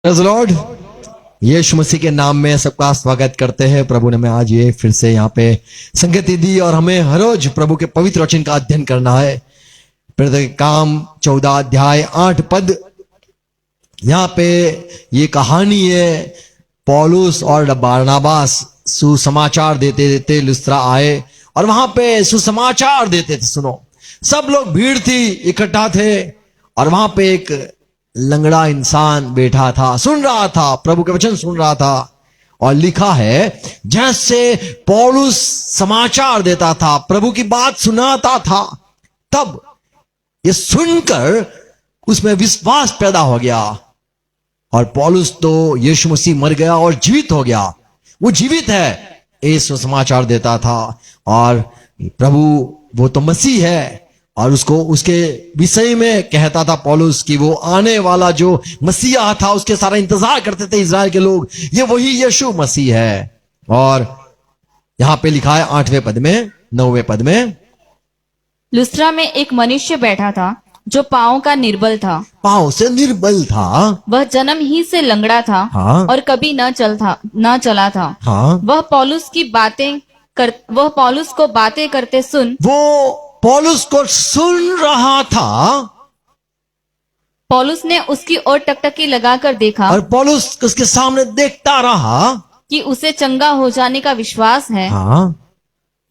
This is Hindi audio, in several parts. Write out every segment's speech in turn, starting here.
Praise Lord. यीशु मसीह के नाम में सबका स्वागत करते हैं। प्रभु ने हमें आज ये फिर से यहाँ पे संगति दी और हमें हर रोज प्रभु के पवित्र वचन का अध्ययन करना है। प्रेरितों के काम 14 अध्याय 8 पद, यहाँ पे ये कहानी है। पौलुस और बरनबास सुसमाचार देते देते लुस्त्रा आए और वहां पे सुसमाचार देते थे। सुनो, सब लोग भीड़ थी, इकट्ठा थे और वहां पे एक लंगड़ा इंसान बैठा था, सुन रहा था, प्रभु के वचन सुन रहा था। और लिखा है, जैसे पौलुस समाचार देता था, प्रभु की बात सुनाता था, तब ये सुनकर उसमें विश्वास पैदा हो गया। और पौलुस तो यीशु मसीह मर गया और जीवित हो गया, वो जीवित है, ये समाचार देता था। और प्रभु वो तो मसीह है और उसको उसके विषय में कहता था पौलुस कि वो आने वाला जो मसीहा था, उसके सारा इंतजार करते थे इजराइल के लोग, ये वही यीशु मसीह है। और यहां पे लिखा है 8वें पद में, 9वें पद में, लुस्त्रा में एक मनुष्य बैठा था जो पांव का निर्बल था। पांव से निर्बल था। वह जन्म ही से लंगड़ा था। हाँ। और कभी न चला था। हाँ। वह पौलुस को बातें करते सुन, वो पौलुस को सुन रहा था। पौलुस ने उसकी ओर टकटकी लगाकर देखा और पौलुस उसके सामने देखता रहा कि उसे चंगा हो जाने का विश्वास है। हाँ।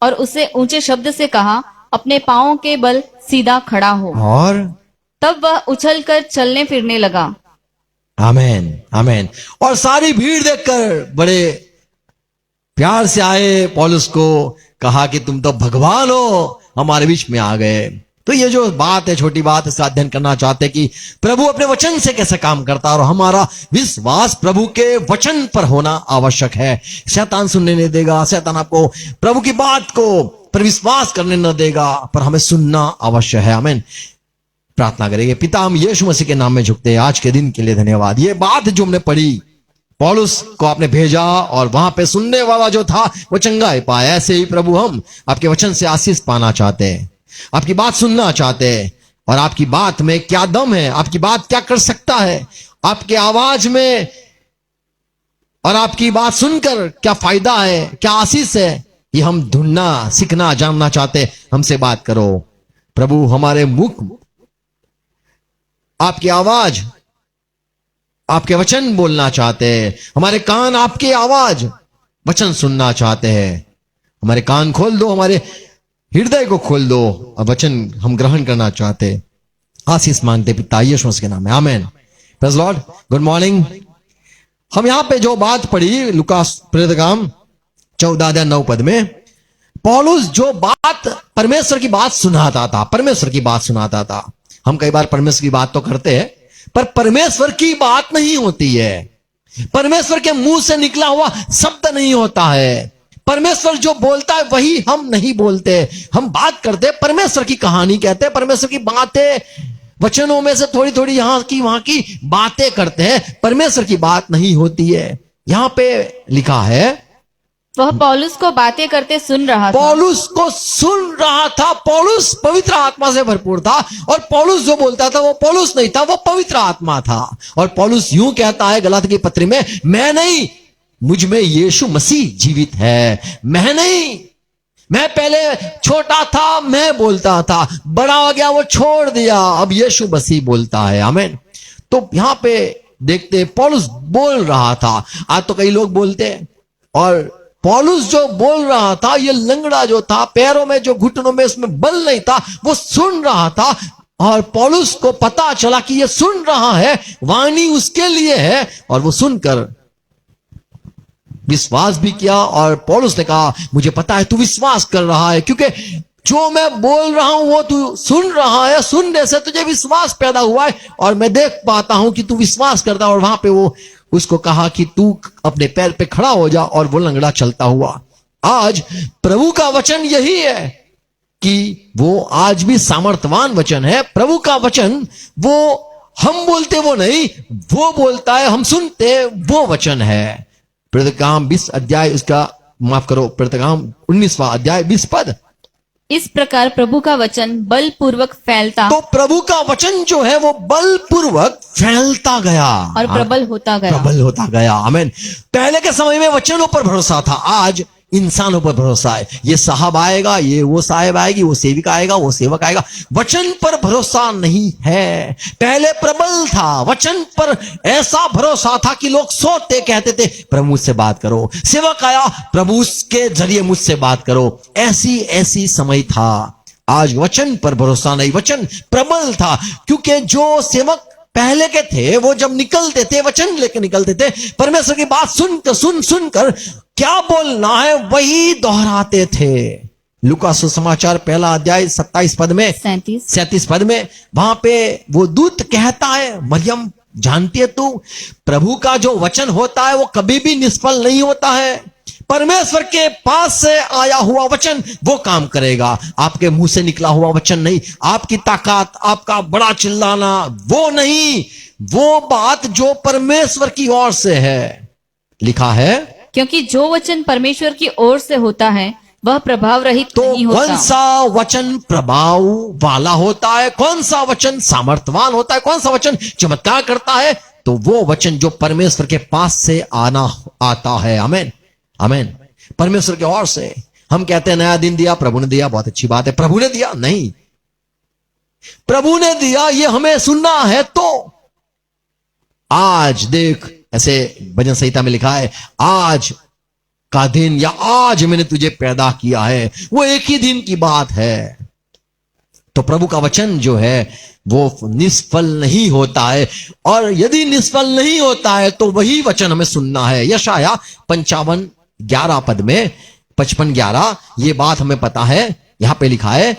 और उसे ऊंचे शब्द से कहा, अपने पांवों के बल सीधा खड़ा हो। और तब वह उछलकर चलने फिरने लगा। आमेन, आमेन। और सारी भीड़ देखकर बड़े प्यार से आए, पौलुस को कहा कि तुम तो भगवान हो, हमारे बीच में आ गए। तो ये जो बात है, छोटी बात, इसका अध्ययन करना चाहते हैं कि प्रभु अपने वचन से कैसे काम करता है और हमारा विश्वास प्रभु के वचन पर होना आवश्यक है। शैतान सुनने नहीं देगा, शैतान आपको प्रभु की बात को पर विश्वास करने न देगा, पर हमें सुनना अवश्य है। आमीन। प्रार्थना करेंगे। पिता, हम यीशु मसीह के नाम में झुकते हैं। आज के दिन के लिए धन्यवाद। ये बात जो हमने पढ़ी, पौलुस को आपने भेजा और वहां पे सुनने वाला जो था वो चंगा ही पाया। ऐसे ही प्रभु हम आपके वचन से आशीष पाना चाहते हैं, आपकी बात सुनना चाहते हैं। और आपकी बात में क्या दम है, आपकी बात क्या कर सकता है, आपके आवाज में और आपकी बात सुनकर क्या फायदा है, क्या आशीष है, ये हम ढूंढना, सीखना, जानना चाहते। हमसे बात करो प्रभु। हमारे मुख आपकी आवाज, आपके वचन बोलना चाहते हैं, हमारे कान आपकी आवाज, वचन सुनना चाहते हैं। हमारे कान खोल दो, हमारे हृदय को खोल दो और वचन हम ग्रहण करना चाहते हैं। आशीष मांगते पिता यीशु मसीह के नाम में, amen. Praise Lord. Good morning. हम यहां पे जो बात पढ़ी लूका प्रेरित काम 14 अध्याय 9 पद में, पौलुस जो बात परमेश्वर की बात सुनाता था, परमेश्वर की बात सुनाता था। हम कई बार परमेश्वर की बात तो करते हैं, पर परमेश्वर की बात नहीं होती है। परमेश्वर के मुंह से निकला हुआ शब्द नहीं होता है। परमेश्वर जो बोलता है वही हम नहीं बोलते। हम बात करते हैं, परमेश्वर की कहानी कहते हैं, परमेश्वर की बातें, वचनों में से थोड़ी थोड़ी यहां की वहां की बातें करते हैं। परमेश्वर की बात नहीं होती है। यहां पे लिखा है, वह पौलुस को बातें करते सुन रहा था। पौलुस को सुन रहा था। पौलुस पवित्र आत्मा से भरपूर था और पौलुस जो बोलता था वो पौलुस नहीं था, वो पवित्र आत्मा था। और पौलुस यूं कहता है गलाती की पत्री में, मैं नहीं, मुझ में यीशु मसीह जीवित है। मैं नहीं, मैं पहले छोटा था, मैं बोलता था, बड़ा हो गया, वो छोड़ दिया, अब यीशु मसीह बोलता है। आमीन। तो यहां पे देखते पौलुस बोल रहा था। आज तो कई लोग बोलते हैं, और पौलुस जो बोल रहा था, ये लंगड़ा जो था, पैरों में जो घुटनों में उसमें बल नहीं था, वो सुन रहा था। और पौलुस को पता चला कि ये सुन रहा है, वाणी उसके लिए है, और वो सुनकर विश्वास भी किया। और पौलुस ने कहा, मुझे पता है तू विश्वास कर रहा है, क्योंकि जो मैं बोल रहा हूं वो तू सुन रहा है, सुनने से तुझे विश्वास पैदा हुआ है, और मैं देख पाता हूं कि तू विश्वास करता है। और वहां पे वो उसको कहा कि तू अपने पैर पे खड़ा हो जा, और वो लंगड़ा चलता हुआ। आज प्रभु का वचन यही है कि वो आज भी सामर्थवान वचन है। प्रभु का वचन वो हम बोलते वो नहीं, वो बोलता है, हम सुनते वो वचन है। प्रेरित काम 20 अध्याय, इसका माफ करो, प्रेरित काम 19वां अध्याय 20 पद, इस प्रकार प्रभु का वचन बलपूर्वक फैलता तो प्रभु का वचन जो है वो बलपूर्वक फैलता गया और प्रबल होता गया। प्रबल होता गया। आमीन। पहले के समय में वचनों पर भरोसा था, आज इंसानों पर भरोसा है। ये साहब आएगा, ये वो साहब आएगी, वो सेविका आएगा, वो सेवक आएगा, वचन पर भरोसा नहीं है। पहले प्रबल था, वचन पर ऐसा भरोसा था कि लोग सोते कहते थे प्रभु मुझसे बात करो, सेवक आया प्रभु के जरिए मुझसे बात करो। ऐसी समय था। आज वचन पर भरोसा नहीं, वचन प्रबल था, क्योंकि जो सेवक पहले के थे वो जब निकलते थे वचन लेके निकलते थे, परमेश्वर की बात सुनकर क्या बोलना है वही दोहराते थे। लूका सुसमाचार पहला अध्याय 27 पद में 37 पद में वहां पे वो दूत कहता है, मरियम जानती है तू प्रभु का जो वचन होता है वो कभी भी निष्फल नहीं होता है। परमेश्वर के पास से आया हुआ वचन वो काम करेगा, आपके मुंह से निकला हुआ वचन नहीं। आपकी ताकत, आपका बड़ा चिल्लाना वो नहीं, वो बात जो परमेश्वर की ओर से है। लिखा है क्योंकि जो वचन परमेश्वर की ओर से होता है वह प्रभाव रहित तो नहीं होता। कौन सा वचन प्रभाव वाला होता है, कौन सा वचन सामर्थ्यवान होता है, कौन सा वचन चमत्कार करता है, तो वो वचन जो परमेश्वर के पास से आता है। आमीन आमीन। परमेश्वर की ओर से। हम कहते हैं नया दिन दिया प्रभु ने दिया, बहुत अच्छी बात है। प्रभु ने दिया नहीं, प्रभु ने दिया ये हमें सुनना है। तो आज देख, ऐसे भजन संहिता में लिखा है, आज का दिन या आज मैंने तुझे पैदा किया है, वो एक ही दिन की बात है। तो प्रभु का वचन जो है वो निष्फल नहीं होता है, और यदि निष्फल नहीं होता है तो वही वचन हमें सुनना है। यशाया 55:11 पद में 55:11 ये बात हमें पता है, यहां पे लिखा है,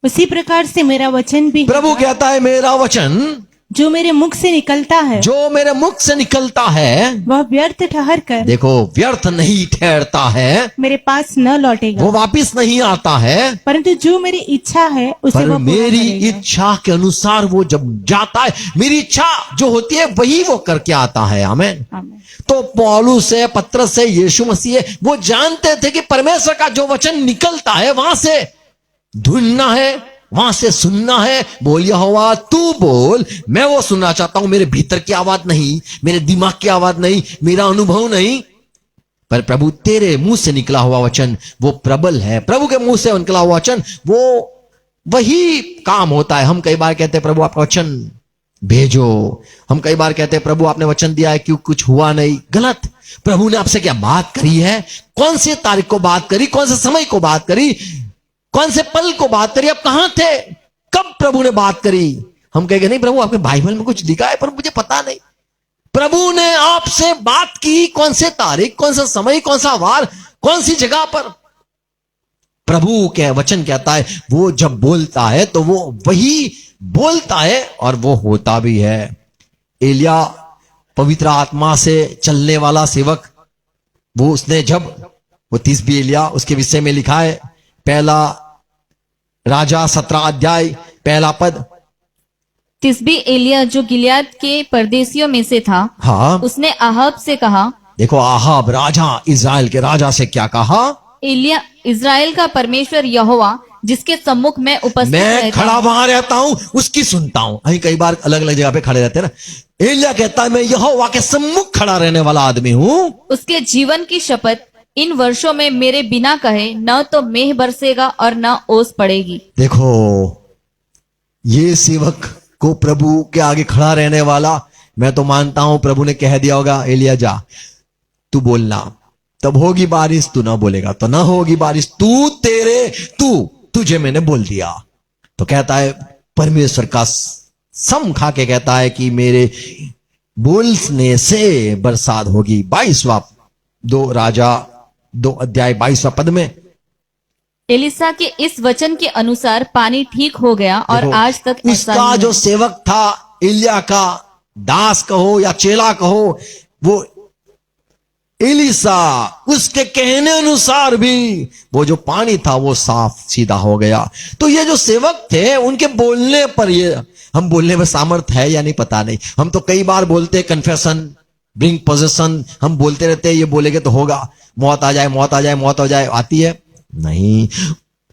उसी प्रकार से मेरा वचन भी प्रभु कहता है मेरा वचन जो मेरे मुख से निकलता है जो मेरे मुख से निकलता है वह व्यर्थ ठहर कर, देखो व्यर्थ नहीं ठहरता है, मेरे पास न लौटेगा, वो वापिस नहीं आता है, परंतु जो मेरी इच्छा है उसे पर वह पूरा मेरी करेगा। इच्छा के अनुसार वो जब जाता है, मेरी इच्छा जो होती है वही वो करके आता है। आमीन। आमीन। तो पौलुस है, पत्रस है, यीशु मसीह है, वो जानते थे कि परमेश्वर का जो वचन निकलता है वहां से ढूंढना है, वहां से सुनना है। बोल यहोवा तू बोल, मैं वो सुनना चाहता हूं। मेरे भीतर की आवाज नहीं, मेरे दिमाग की आवाज नहीं, मेरा अनुभव नहीं, पर प्रभु तेरे मुंह से निकला हुआ वचन वो प्रबल है। प्रभु के मुंह से निकला हुआ वचन वो वही काम होता है। हम कई बार कहते हैं प्रभु आपका वचन भेजो, हम कई बार कहते हैं प्रभु आपने वचन दिया है क्यों कुछ हुआ नहीं। गलत। प्रभु ने आपसे क्या बात करी है, कौन सी तारीख को बात करी, कौन से समय को बात करी, कौन से पल को बात करी, आप कहां थे, कब प्रभु ने बात करी। हम कहेंगे नहीं प्रभु आपके बाइबल में कुछ लिखा है पर मुझे पता नहीं। प्रभु ने आपसे बात की, कौन से तारीख, कौन सा समय, कौन सा वार, कौन सी जगह पर। प्रभु के वचन कहता है वो जब बोलता है तो वो वही बोलता है और वो होता भी है। एलिया पवित्र आत्मा से चलने वाला सेवक, वो उसने जब वो 30 एलिया, उसके विषय में लिखा है पहला राजा 17 अध्याय पहला पद। तिस्बी एलिया जो गिलियाद के परदेशियों में से था, हाँ उसने आहाब से कहा, देखो आहाब राजा, इजराइल के राजा से क्या कहा, एलिया इज़राइल का परमेश्वर यहोवा जिसके सम्मुख मैं उपस्थित मैं रहता खड़ा हूं, वहां रहता हूं उसकी सुनता हूं। अभी कई बार अलग अलग जगह पे खड़े रहते हैं ना। एलिया कहता है मैं यहोवा के सम्मुख खड़ा रहने वाला आदमी हूं, उसके जीवन की शपथ इन वर्षों में मेरे बिना कहे न तो मेह बरसेगा और न ओस पड़ेगी। देखो ये सेवक को प्रभु के आगे खड़ा रहने वाला, मैं तो मानता हूं प्रभु ने कह दिया होगा एलिया जा तू बोलना, तब होगी बारिश, तू ना बोलेगा तो ना होगी बारिश, तुझे मैंने बोल दिया। तो कहता है परमेश्वर का सम खा के कहता है कि मेरे बोलने से बरसात होगी। 22वां 2 राजा 2 अध्याय 22वां पद में एलिसा के इस वचन के अनुसार पानी ठीक हो गया और देखो, आज तक ऐसा उसका ही जो है। सेवक था एलिया का, दास कहो या चेला कहो, वो एलिसा, उसके कहने अनुसार भी वो जो पानी था वो साफ सीधा हो गया। तो ये जो सेवक थे उनके बोलने पर, ये हम बोलने में सामर्थ है या नहीं पता नहीं। हम तो कई बार बोलते कन्फेशन, ब्रिंग पोजेशन, हम बोलते रहते हैं ये बोलेंगे तो होगा, मौत आ जाए, मौत आ जाए, मौत हो जाए, आती है नहीं।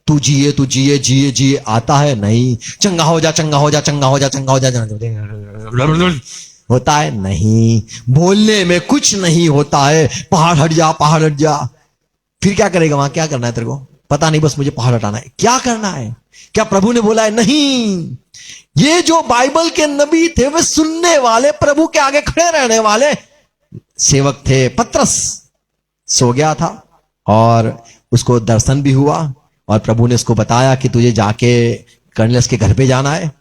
तू जिए तू जिए जिए जिए आता है नहीं, चंगा हो जा चंगा हो जा चंगा हो जा चंगा हो जा होता है नहीं, बोलने में कुछ नहीं होता है, पहाड़ हट जा पहाड़ हट जा। फिर क्या करेगा वहां, क्या करना है तेरे को पता नहीं, बस मुझे पहाड़ हटाना है, क्या करना है? क्या प्रभु ने बोला है? नहीं, ये जो बाइबल के नबी थे वे सुनने वाले, प्रभु के आगे खड़े रहने वाले सेवक थे। पतरस सो गया था और उसको दर्शन भी हुआ और प्रभु ने उसको बताया कि तुझे जाके कर्नेलियस के घर पे जाना है।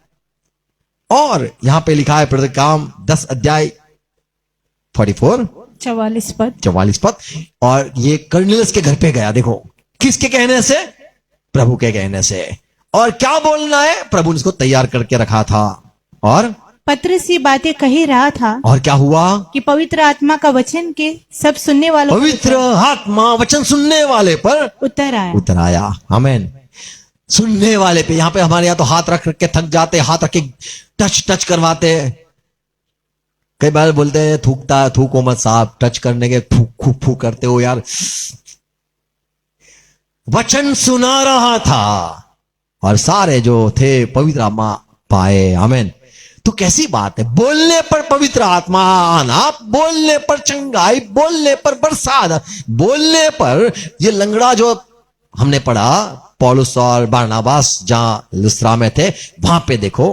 और यहां पे लिखा है प्रेरित काम 10 अध्याय 44 44 पद, और ये कर्नेलियस के घर पे गया। देखो किसके कहने से? प्रभु के कहने से। और क्या बोलना है? प्रभु ने इसको तैयार करके रखा था। और पतरस ये बातें कह ही रहा था और क्या हुआ? कि पवित्र आत्मा का वचन के सब सुनने वालों पवित्र आत्मा वचन सुनने वाले पर उतर आया। आमीन। सुनने वाले पे, यहां पे हमारे यहां तो हाथ रख के थक जाते, हाथ रख के टच करवाते। कई बार बोलते हैं थूकता, थूको मत साहब, टच करने के फूक फूक करते हो यार। वचन सुना रहा था और सारे जो थे पवित्र आत्मा पाए। आमीन। तो कैसी बात है, बोलने पर पवित्र आत्मा आना, बोलने पर चंगाई, बोलने पर बरसात, बोलने पर ये लंगड़ा जो हमने पढ़ा पौलुस और बारनाबास जहां लुस्त्रा में थे, वहां पे देखो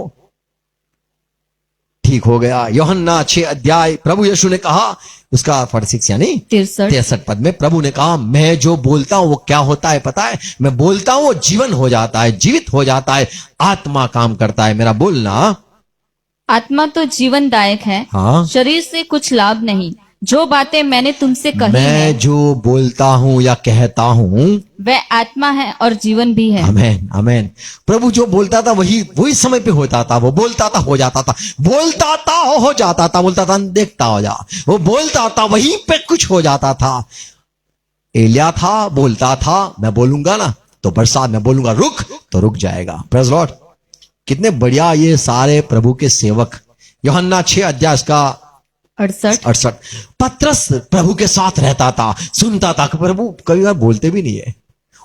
ठीक हो गया। यूहन्ना 6 अध्याय प्रभु यीशु ने कहा, उसका 46 यानी 63 पद में प्रभु ने कहा, मैं जो बोलता हूं वो क्या होता है पता है? मैं बोलता हूं वो जीवन हो जाता है, जीवित हो जाता है, आत्मा काम करता है। मेरा बोलना आत्मा तो जीवनदायक है, हाँ, शरीर से कुछ लाभ नहीं। जो बातें मैंने तुमसे कही मैं है, जो बोलता हूं या कहता हूं वह आत्मा है और जीवन भी है। आमीन आमीन। प्रभु जो बोलता था वही समय पे होता था। वो बोलता था हो जाता था, बोलता था हो जाता था, बोलता था देखता हो जा, वो बोलता था वहीं पे कुछ हो जाता था। एलिया था, बोलता था मैं बोलूंगा ना तो बरसात, मैं बोलूंगा रुक तो रुक जाएगा। Praise Lord. कितने बढ़िया ये सारे प्रभु के सेवक। यूहन्ना 6 अध्याय का 68 पतरस प्रभु के साथ रहता था, सुनता था कि प्रभु कई बार बोलते भी नहीं है,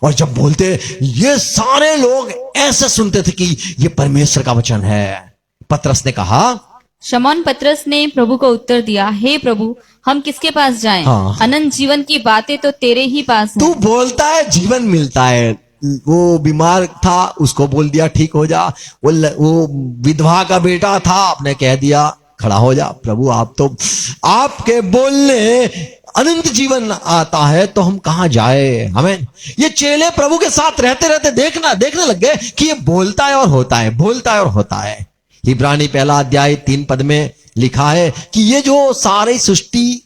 और जब बोलते ये सारे लोग ऐसे सुनते थे कि ये परमेश्वर का वचन है। पतरस ने कहा, शमौन पतरस ने प्रभु को उत्तर दिया, हे प्रभु हम किसके पास जाएं? हाँ। अनंत जीवन की बातें तो तेरे ही पास तू हैं। बोलता है जीवन मिलता है। वो बीमार था, उसको बोल दिया ठीक हो जा। वो विधवा का बेटा था, आपने कह दिया खड़ा हो जा। प्रभु आप तो, आपके बोलने अनंत जीवन आता है तो हम कहां जाए? हमें ये चेले प्रभु के साथ रहते रहते देखने लग गए कि ये बोलता है और होता है, बोलता है और होता है। इब्रानी 1 अध्याय 3 पद में लिखा है कि ये जो सारी सृष्टि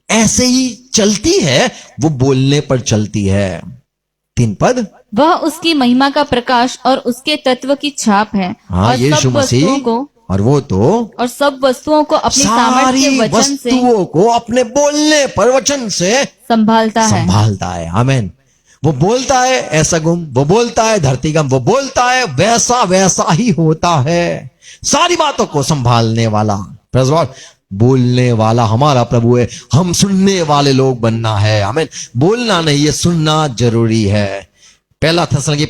ऐसे ही चलती है, वो बोलने पर चलती है। 3 पद, वह उसकी महिमा का प्रकाश और उसके तत्व की छाप है। हाँ, और यीशु सब वस्तुओं मसीह, को और वो तो और सब वस्तुओं को अपनी सामर्थ्य सारी के वचन से वस्तुओं को अपने बोलने पर वचन से संभालता है। आमीन। वो बोलता है ऐसा गुम, वो बोलता है धरती गम, वो बोलता है वैसा वैसा ही होता है। सारी बातों को संभालने वाला, प्रेज़ लॉर्ड, बोलने वाला हमारा प्रभु है। हम सुनने वाले लोग बनना है। आमीन। बोलना नहीं, ये सुनना जरूरी है। 1 थिस्सलुनीकी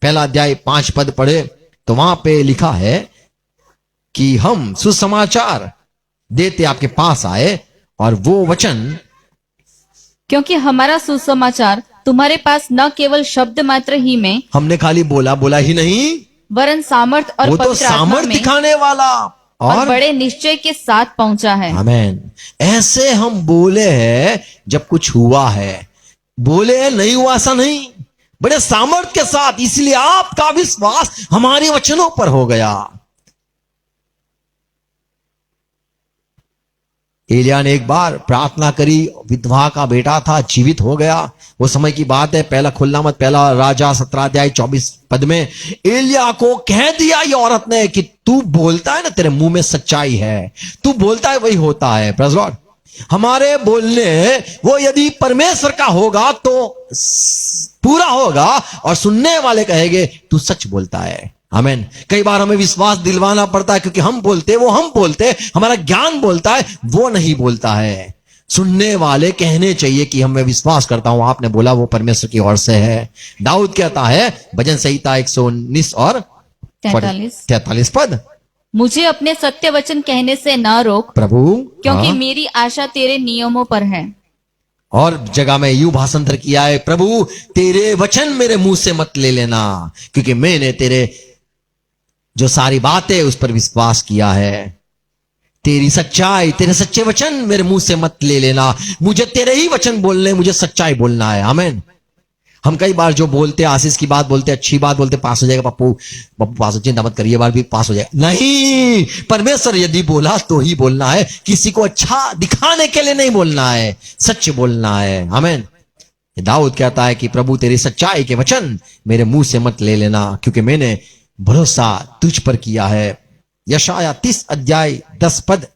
1 अध्याय 5 पद पढ़े तो वहां पे लिखा है कि हम सुसमाचार देते आपके पास आए, और वो वचन, क्योंकि हमारा सुसमाचार तुम्हारे पास न केवल शब्द मात्र ही में, हमने खाली बोला ही नहीं, वरन सामर्थ और वो तो पवित्र आत्मा सामर्थ में दिखाने वाला और बड़े निश्चय के साथ पहुंचा है। आमीन। ऐसे हम बोले हैं जब कुछ हुआ है, बोले हैं नहीं हुआ ऐसा नहीं, बड़े सामर्थ के साथ, इसलिए आपका विश्वास हमारे वचनों पर हो गया। एलिया ने एक बार प्रार्थना करी, विधवा का बेटा था, जीवित हो गया। वो समय की बात है, 1 खुल्लामत 1 राजा 17 अध्याय 24 पद में एलिया को कह दिया ये औरत ने कि तू बोलता है ना, तेरे मुंह में सच्चाई है, तू बोलता है वही होता है। Praise Lord. हमारे बोलने वो यदि परमेश्वर का होगा तो पूरा होगा, और सुनने वाले कहेंगे तू सच बोलता है। आमीन। कई बार हमें विश्वास दिलवाना पड़ता है, क्योंकि हम बोलते, हमारा ज्ञान बोलता है, वो नहीं बोलता है। सुनने वाले कहने चाहिए कि हम मैं विश्वास करता हूं आपने बोला वो परमेश्वर की ओर से है। दाऊद कहता है भजन संहिता 119 और 43 पद, मुझे अपने सत्य वचन कहने से न रोक, प्रभु क्योंकि हाँ, मेरी आशा तेरे नियमों पर है। और जगह में यूं भाषांतर किया है, प्रभु तेरे वचन मेरे मुंह से मत ले लेना, क्योंकि मैंने तेरे जो सारी बातें उस पर विश्वास किया है। तेरी सच्चाई, तेरे सच्चे वचन मेरे मुंह से मत ले लेना। मुझे तेरे ही वचन बोलने, मुझे सच्चाई बोलना है। आमीन। हम कई बार जो बोलते हैं, आशीष की बात बोलते हैं, अच्छी बात बोलते हैं, पास हो जाएगा पप्पू पास हो, चिंता मत करिए, बार भी पास हो जाएगा। नहीं, परमेश्वर यदि बोला तो ही बोलना है, किसी को अच्छा दिखाने के लिए नहीं बोलना है, सच बोलना है। आमीन। दाऊद कहता है कि प्रभु तेरी सच्चाई के वचन मेरे मुंह से मत ले लेना, क्योंकि मैंने भरोसा तुझ पर किया है। यशाया 30 अध्याय 10 पद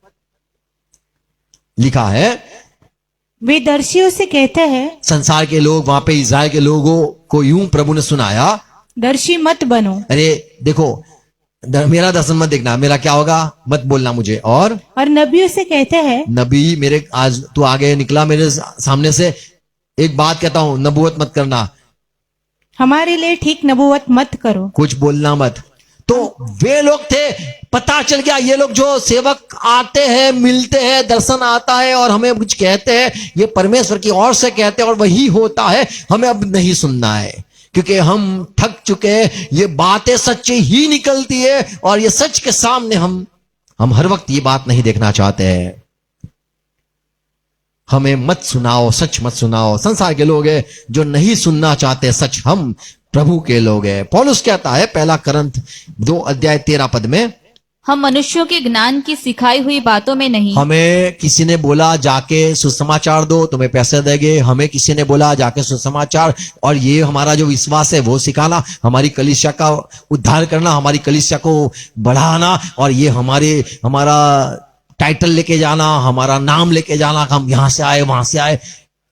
लिखा है, वे दर्शियों से कहते हैं, संसार के लोग, वहां पे इज़राइल के लोगों को यूं प्रभु ने सुनाया, दर्शी मत बनो। अरे देखो मेरा दर्शन मत देखना, मेरा क्या होगा मत बोलना मुझे। और नबियों से कहते हैं, नबी मेरे, आज तू आगे निकला मेरे सामने से, एक बात कहता हूं, नबूवत मत करना, हमारे लिए ठीक नबूवत मत करो। कुछ बोलना मत। तो वे लोग थे, पता चल गया ये लोग जो सेवक आते हैं, मिलते हैं, दर्शन आता है और हमें कुछ कहते हैं, ये परमेश्वर की ओर से कहते हैं और वही होता है, हमें अब नहीं सुनना है, क्योंकि हम थक चुके हैं। ये बातें सच्ची ही निकलती है और ये सच के सामने हम हर वक्त ये बात नहीं देखना चाहते हैं। हमें मत सुनाओ, सच मत सुनाओ। संसार के लोग हैं जो नहीं सुनना चाहते सच, हम प्रभु के लोग हैं। पौलुस कहता है पहला करंथ 2 अध्याय 13 पद में, हम मनुष्यों के ज्ञान की सिखाई हुई बातों में नहीं, हमें किसी ने बोला जाके सुसमाचार दो, तुम्हें पैसे देंगे, हमें किसी ने बोला जाके सुसमाचार, और ये हमारा जो विश्वास है वो सिखाना, हमारी कलीसिया का उद्धार करना, हमारी कलीसिया को बढ़ाना, और ये हमारा टाइटल लेके जाना, हमारा नाम लेके जाना, हम यहां से आए वहां से आए।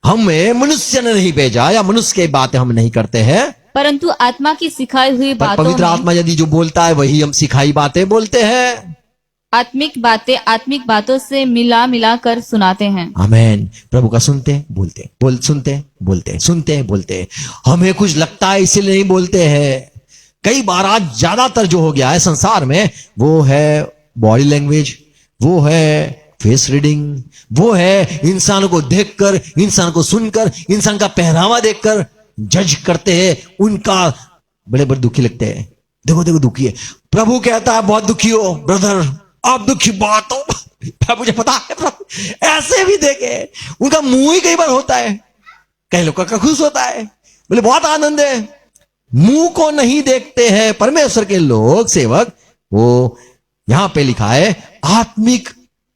हमें मनुष्य ने नहीं भेजा, या मनुष्य की बातें हम नहीं करते हैं, परंतु आत्मा की सिखाई हुई बातों पवित्र में, आत्मा यदि जो बोलता है वही हम सिखाई बातें बोलते हैं। आत्मिक बातें आत्मिक बातों से मिला मिला कर सुनाते हैं। आमेन। प्रभु का सुनते बोलते, सुनते बोलते, सुनते बोलते। हमें कुछ लगता है इसीलिए नहीं बोलते हैं। कई बार आज ज्यादातर जो हो गया है संसार में, वो है बॉडी लैंग्वेज, वो है फेस रीडिंग, वो है इंसान को देखकर, इंसान को सुनकर, इंसान का पहनावा देखकर जज करते हैं, उनका बड़े बड़े दुखी लगते हैं। देखो देखो दुखी है। प्रभु कहता है बहुत दुखी हो ब्रदर, आप दुखी बात हो, मुझे पता है प्रभु ऐसे भी देखे, उनका मुंह ही कई बार होता है, कई लोगों का खुश होता है, बोले बहुत आनंद है। मुंह को नहीं देखते हैं परमेश्वर के लोग, सेवक। वो यहां पे लिखा है आत्मिक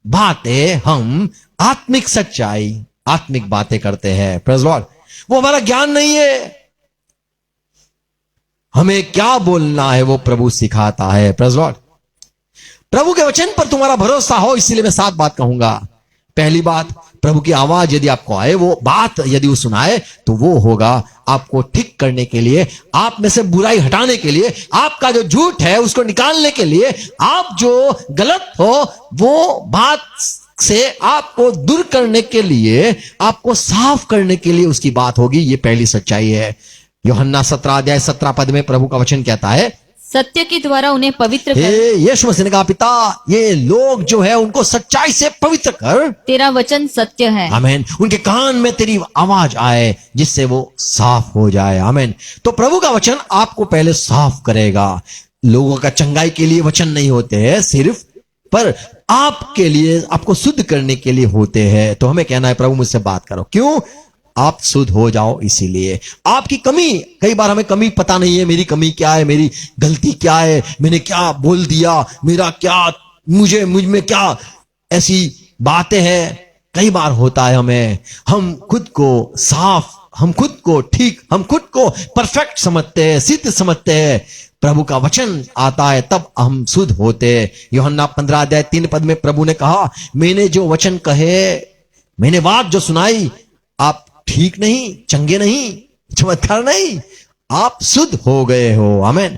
बातें, हम आत्मिक सच्चाई, आत्मिक बातें करते हैं। Praise Lord. वो हमारा ज्ञान नहीं है, हमें क्या बोलना है वो प्रभु सिखाता है। Praise Lord. प्रभु के वचन पर तुम्हारा भरोसा हो, इसलिए मैं 7 बात कहूंगा। पहली बात, प्रभु की आवाज यदि आपको आए, वो बात यदि वो सुनाए, तो वो होगा आपको ठीक करने के लिए, आप में से बुराई हटाने के लिए, आपका जो झूठ है उसको निकालने के लिए, आप जो गलत हो वो बात से आपको दूर करने के लिए, आपको साफ करने के लिए उसकी बात होगी। ये पहली सच्चाई है। यूहन्ना 17 अध्याय 17 पद में प्रभु का वचन कहता है, सत्य के द्वारा उन्हें पवित्र कर, यीशु मसीह ने कहा पिता ये लोग जो है उनको सच्चाई से पवित्र कर, तेरा वचन सत्य है। आमीन। उनके कान में तेरी आवाज आए जिससे वो साफ हो जाए। आमीन। तो प्रभु का वचन आपको पहले साफ करेगा। लोगों का चंगाई के लिए वचन नहीं होते हैं सिर्फ, पर आपके लिए, आपको शुद्ध करने के लिए होते हैं। तो हमें कहना है प्रभु मुझसे बात करो, क्यों? आप शुद्ध हो जाओ। इसीलिए आपकी कमी, कई बार हमें कमी पता नहीं है, मेरी कमी क्या है, मेरी गलती क्या है, मैंने क्या बोल दिया, मेरा क्या, मुझ में क्या ऐसी बातें हैं। कई बार होता है हमें, हम खुद को साफ, हम खुद को ठीक, हम खुद को परफेक्ट समझते हैं, सिद्ध समझते हैं। प्रभु का वचन आता है तब हम शुद्ध होते। यूहन्ना 15 अध्याय 3 पद में प्रभु ने कहा, मैंने जो वचन कहे, मैंने बात जो सुनाई, आप ठीक नहीं, चंगे नहीं, चमत्कार नहीं, आप शुद्ध हो गए हो। आमीन।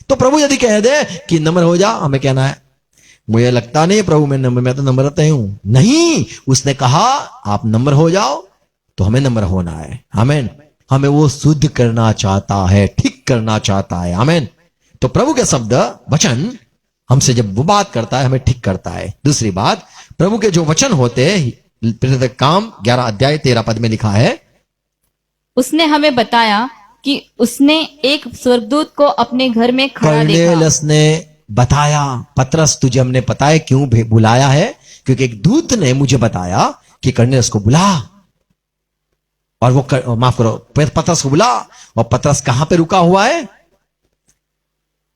तो प्रभु यदि कह दे कि नम्र हो जा, हमें कहना है मुझे लगता नहीं प्रभु मैं तो नम्रता हूं। नहीं, उसने कहा आप नम्र हो जाओ तो हमें नम्र होना है। आमीन। हमें वो शुद्ध करना चाहता है, ठीक करना चाहता है। आमीन। तो प्रभु के शब्द वचन हमसे जब वो बात करता है, हमें ठीक करता है। दूसरी बात, प्रभु के जो वचन होते हैं, प्रेरित काम 11 अध्याय 13 पद में लिखा है, उसने हमें बताया कि उसने एक स्वर्गदूत को अपने घर में खड़ा देखा। कर्नेलियस ने बताया, पतरस तुझे हमने पता है क्यों बुलाया है, क्योंकि एक दूत ने मुझे बताया कि कर्नेलियस को बुला। और वो माफ करो, पतरस को बुला। और पतरस कहां पे रुका हुआ है?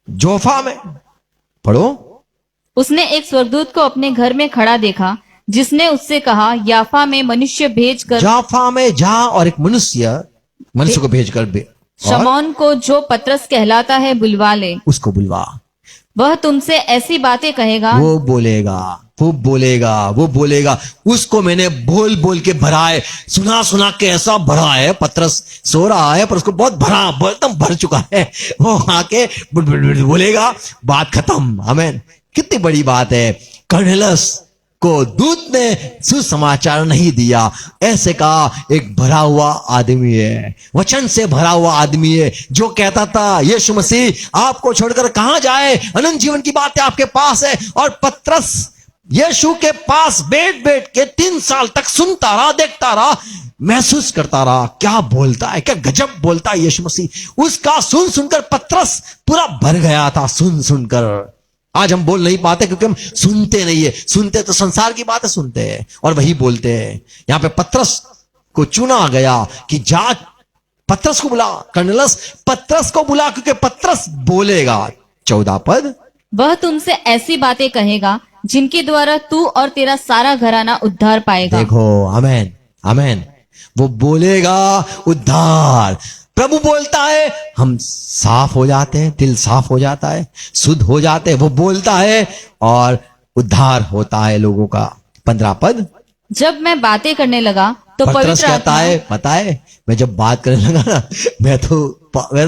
जोफा में। पढ़ो। उसने एक स्वर्गदूत को अपने घर में खड़ा देखा, जिसने उससे कहा, याफा में मनुष्य भेजकर जाफा में जा और एक मनुष्य को भेजकर शमौन को, जो पतरस कहलाता है, बुलवा ले। उसको बुलवा। वह तुमसे ऐसी बातें कहेगा। वो बोलेगा। उसको मैंने बोल बोल के भरा है, सुना के ऐसा भरा है। पतरस सो रहा है पर उसको बहुत भरा, एकदम भर चुका है। वो आके बोलेगा, बात खत्म। आमीन। कितनी बड़ी बात है। कर्नेलियस को दूत ने सुसमाचार नहीं दिया, ऐसे का एक भरा हुआ आदमी है, वचन से भरा हुआ आदमी है, जो कहता था यीशु मसीह आपको छोड़कर कहां जाए, अनंत जीवन की बातें आपके पास है। और पतरस यीशु के पास बैठ के 3 साल तक सुनता रहा, देखता रहा, महसूस करता रहा, क्या बोलता है, क्या गजब बोलता है यीशु मसीह। उसका सुनकर पतरस पूरा भर गया था, सुनकर। आज हम बोल नहीं पाते क्योंकि हम सुनते नहीं है। सुनते तो संसार की बातें सुनते हैं और वही बोलते हैं। यहां पे पतरस को चुना गया कि जा पतरस को बुला। कर्नेलियस पतरस को बुला, क्योंकि पतरस बोलेगा। 14 पद, वह तुमसे ऐसी बातें कहेगा जिनके द्वारा तू और तेरा सारा घराना उद्धार पाएगा। देखो, आमीन। आमीन। वो बोलेगा, उद्धार। प्रभु बोलता है, हम साफ हो जाते हैं, दिल साफ हो जाता है, शुद्ध हो जाते हैं। वो बोलता है और उद्धार होता है लोगों का। 15 पद, जब मैं बातें करने लगा तो पतरस पवित्र कहता आत्मा, है, पता है मैं जब बात करने लगा ना, मैं तो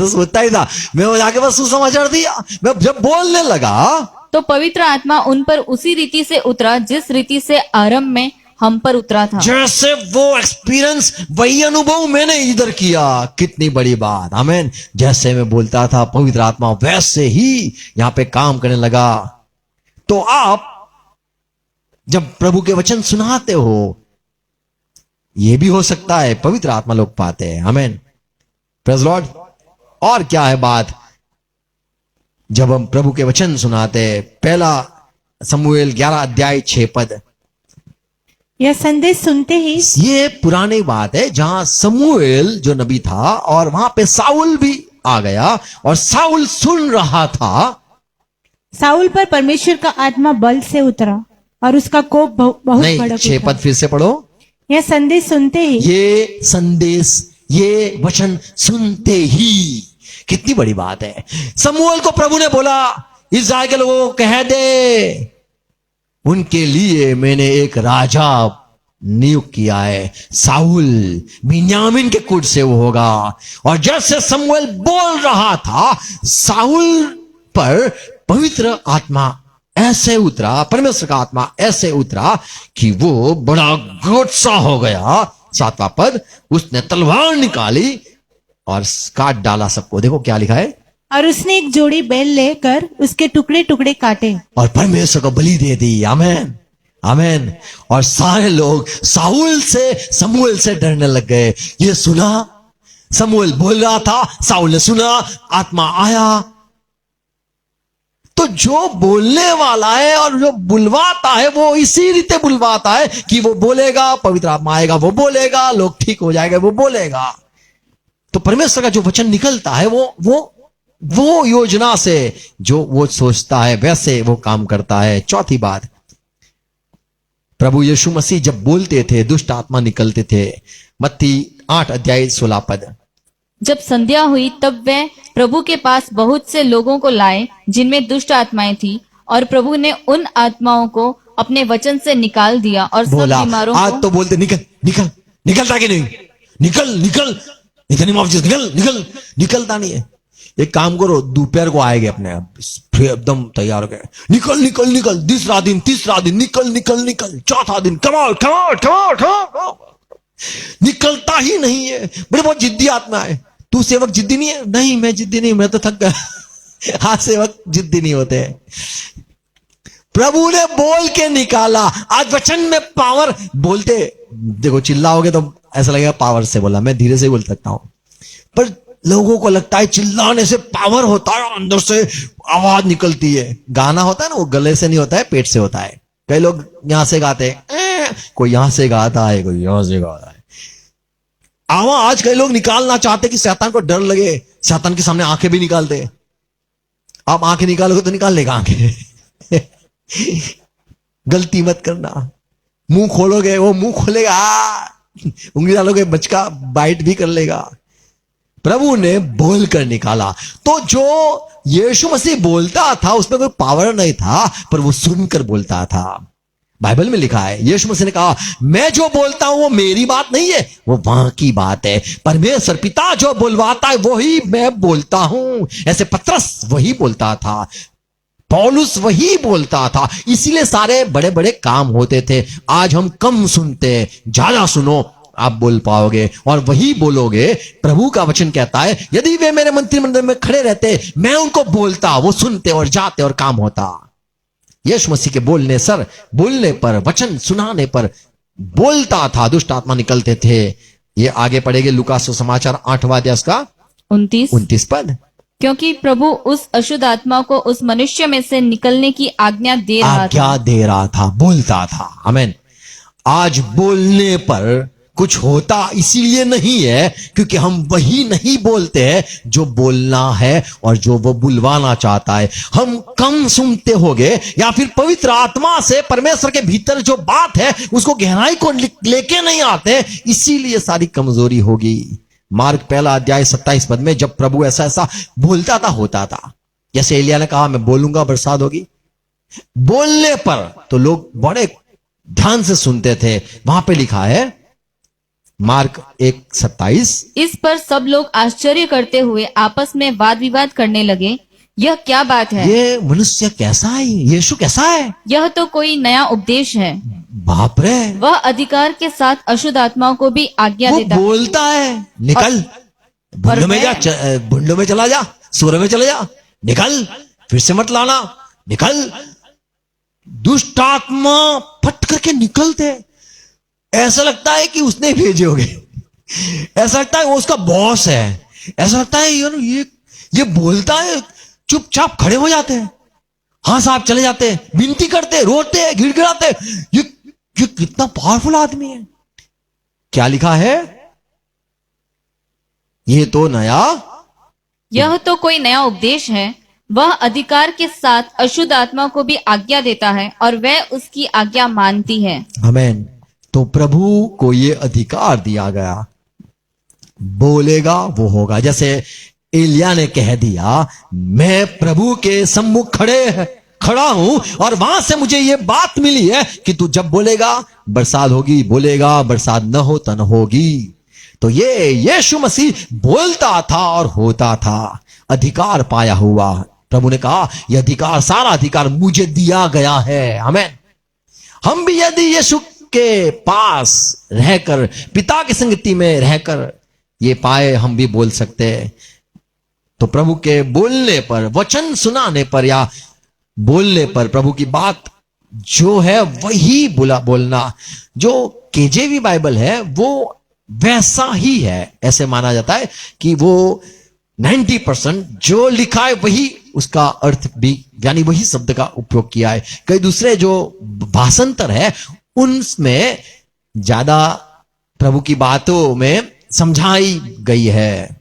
सोचता ही था, मैं वो जाके बस सुसमाचार दिया। मैं जब बोलने लगा तो पवित्र आत्मा उन पर उसी रीति से उतरा जिस रीति से आरंभ में हम पर उतरा था। जैसे वो एक्सपीरियंस, वही अनुभव मैंने इधर किया। कितनी बड़ी बात। आमीन। जैसे मैं बोलता था, पवित्र आत्मा वैसे ही यहां पे काम करने लगा। तो आप जब प्रभु के वचन सुनाते हो, यह भी हो सकता है पवित्र आत्मा लोग पाते हैं। आमीन। Praise Lord. और क्या है बात, जब हम प्रभु के वचन सुनाते, पहला शमूएल 11 अध्याय 6 पद, यह संदेश सुनते ही, ये पुरानी बात है जहां शमूएल जो नबी था और वहां पे साउल भी आ गया और साउल सुन रहा था। साउल पर परमेश्वर का आत्मा बल से उतरा और उसका कोप बहुत नहीं, भड़क 6 उठा। पद फिर से पढ़ो। यह संदेश सुनते ही, ये संदेश, ये वचन सुनते ही। कितनी बड़ी बात है। शमूएल को प्रभु ने बोला, इस्राएल के लोगों को कह दे, उनके लिए मैंने एक राजा नियुक्त किया है, साउल, बिन्यामीन के कुल से वो होगा। और जैसे शमूएल बोल रहा था, साउल पर पवित्र आत्मा ऐसे उतरा, परमेश्वर का आत्मा ऐसे उतरा कि वो बड़ा गुस्सा हो गया। 7वां पद, उसने तलवार निकाली और काट डाला सबको। देखो क्या लिखा है, और उसने एक जोड़ी बैल लेकर उसके टुकड़े टुकड़े काटे और परमेश्वर को बलि दे दी। आमीन। आमीन। और सारे लोग साउल से, शमूएल से डरने लग गए। ये सुना, शमूएल बोल रहा था, साउल ने सुना, आत्मा आया। तो जो बोलने वाला है और जो बुलवाता है, वो इसी रीते बुलवाता है कि वो बोलेगा, पवित्र आत्मा आएगा, वो बोलेगा, लोग ठीक हो जाएंगे, वो बोलेगा। तो परमेश्वर का जो वचन निकलता है, वो योजना से जो वो सोचता है वैसे वो काम करता है। चौथी बात, प्रभु यीशु मसीह जब बोलते थे, दुष्ट आत्मा निकलते थे। मत्ती 8 अध्याय 16 पद, जब संध्या हुई तब वे प्रभु के पास बहुत से लोगों को लाए जिनमें दुष्ट आत्माएं थी, और प्रभु ने उन आत्माओं को अपने वचन से निकाल दिया और सब बोला। बीमारों आज को, तो बोलते निकल निकल, निकलता कि नहीं, निकल निकल, निकल, निकलता नहीं है। एक काम करो, दोपहर को आएंगे अपने फिर एकदम तैयार हो गए, निकल निकल निकल, तीसरा दिन निकल निकल निकल, चौथा दिन कमाल कमाल कमाल कमाल, निकलता ही नहीं है। बड़े बहुत जिद्दी आत्मा है। तू सेवक जिद्दी नहीं है? नहीं मैं जिद्दी नहीं, मैं तो थक गया। हाँ सेवक जिद्दी नहीं होते हैं। प्रभु ने बोल के निकाला। आज वचन में पावर, बोलते देखो चिल्लाओगे तो ऐसा लगेगा पावर से बोला, मैं धीरे से बोल सकता हूं, पर लोगों को लगता है चिल्लाने से पावर होता है, अंदर से आवाज निकलती है। गाना होता है ना, वो गले से नहीं होता है, पेट से होता है। कई लोग यहां से गाते हैं, कोई यहां से गाता है, कोई यहां से गाता है। आवाज कई लोग निकालना चाहते कि शैतान को डर लगे, शैतान के सामने आंखें भी निकालते। आप आंखें निकालोगे तो निकाल लेगा आंखें। गलती मत करना। मुंह खोलोगे वो मुंह खोलेगा, उंगली डालोगे बचका बाइट भी कर लेगा। प्रभु ने बोल कर निकाला। तो जो यीशु मसीह बोलता था उसमें कोई पावर नहीं था, पर वो सुनकर बोलता था। बाइबल में लिखा है, यीशु मसीह ने कहा मैं जो बोलता हूं वो मेरी बात नहीं है, वो वहां की बात है। परमेश्वर पिता जो बुलवाता है वही मैं बोलता हूं। ऐसे पतरस वही बोलता था, पौलुस वही बोलता था, इसीलिए सारे बड़े बड़े काम होते थे। आज हम कम सुनते, ज्यादा सुनो, आप बोल पाओगे और वही बोलोगे। प्रभु का वचन कहता है यदि वे मेरे मंत्रिमंडल में खड़े रहते, मैं उनको बोलता, वो सुनते और जाते और काम होता। यीशु मसीह के बोलने पर, वचन सुनाने पर बोलता था, दुष्ट आत्मा निकलते थे। ये आगे पढ़ेंगे लूका सुसमाचार 8वां अध्याय का 29 पद। क्योंकि प्रभु उस अशुद्ध आत्मा को उस मनुष्य में से निकलने की आज्ञा दे रहा था, बोलता था। आमीन। आज बोलने पर कुछ होता इसीलिए नहीं है क्योंकि हम वही नहीं बोलते हैं जो बोलना है और जो वो बुलवाना चाहता है। हम कम सुनते होंगे या फिर पवित्र आत्मा से परमेश्वर के भीतर जो बात है उसको गहराई को लेके नहीं आते, इसीलिए सारी कमजोरी होगी। मार्क 1 अध्याय 27 पद में जब प्रभु ऐसा ऐसा बोलता था, होता था। जैसे एलिया ने कहा मैं बोलूंगा बरसात होगी, बोलने पर तो लोग बड़े ध्यान से सुनते थे। वहां पे लिखा है मार्क 1:27, इस पर सब लोग आश्चर्य करते हुए आपस में वाद विवाद करने लगे, यह क्या बात है? ये मनुष्य कैसा है? यीशु कैसा है? यह तो कोई नया उपदेश है। बाप रे, वह अधिकार के साथ अशुद्ध आत्माओं को भी आज्ञा देता है। बोलता है निकल, भुंडों में जा, भुंडों में चला जा, सूर में चले जा, निकल, फिर से मत लाना, निकल। दुष्ट आत्मा फट करके निकलते। ऐसा लगता है कि उसने भेजे होंगे, ऐसा लगता है वो उसका बॉस है, ऐसा लगता है ये बोलता है, चुपचाप खड़े हो जाते हैं, हाँ साहब चले जाते हैं, विनती करते, रोते, गिड़गिड़ाते। ये कितना पावरफुल आदमी है। क्या लिखा है? यह तो कोई नया उपदेश है। वह अधिकार के साथ अशुद्ध आत्मा को भी आज्ञा देता है और वह उसकी आज्ञा मानती है। आमीन। तो प्रभु को ये अधिकार दिया गया, बोलेगा वो होगा। जैसे एलिया ने कह दिया मैं प्रभु के सम्मुख खड़ा हूं और वहां से मुझे ये बात मिली है कि तू जब बोलेगा बरसात होगी, बोलेगा बरसात न हो तो न होगी। तो ये यीशु मसीह बोलता था और होता था, अधिकार पाया हुआ। प्रभु ने कहा यह अधिकार, सारा अधिकार मुझे दिया गया है। आमीन। हम भी यदि यीशु के पास रहकर, पिता की संगति में रहकर ये पाए, हम भी बोल सकते हैं। तो प्रभु के बोलने पर, वचन सुनाने पर या बोलने पर प्रभु की बात जो है वही बोलना। जो केजेवी बाइबल है वो वैसा ही है। ऐसे माना जाता है कि वो 90% जो लिखा है वही उसका अर्थ भी, यानी वही शब्द का उपयोग किया है। कई दूसरे जो भाषांतर है उनमें ज्यादा प्रभु की बातों में समझाई गई है।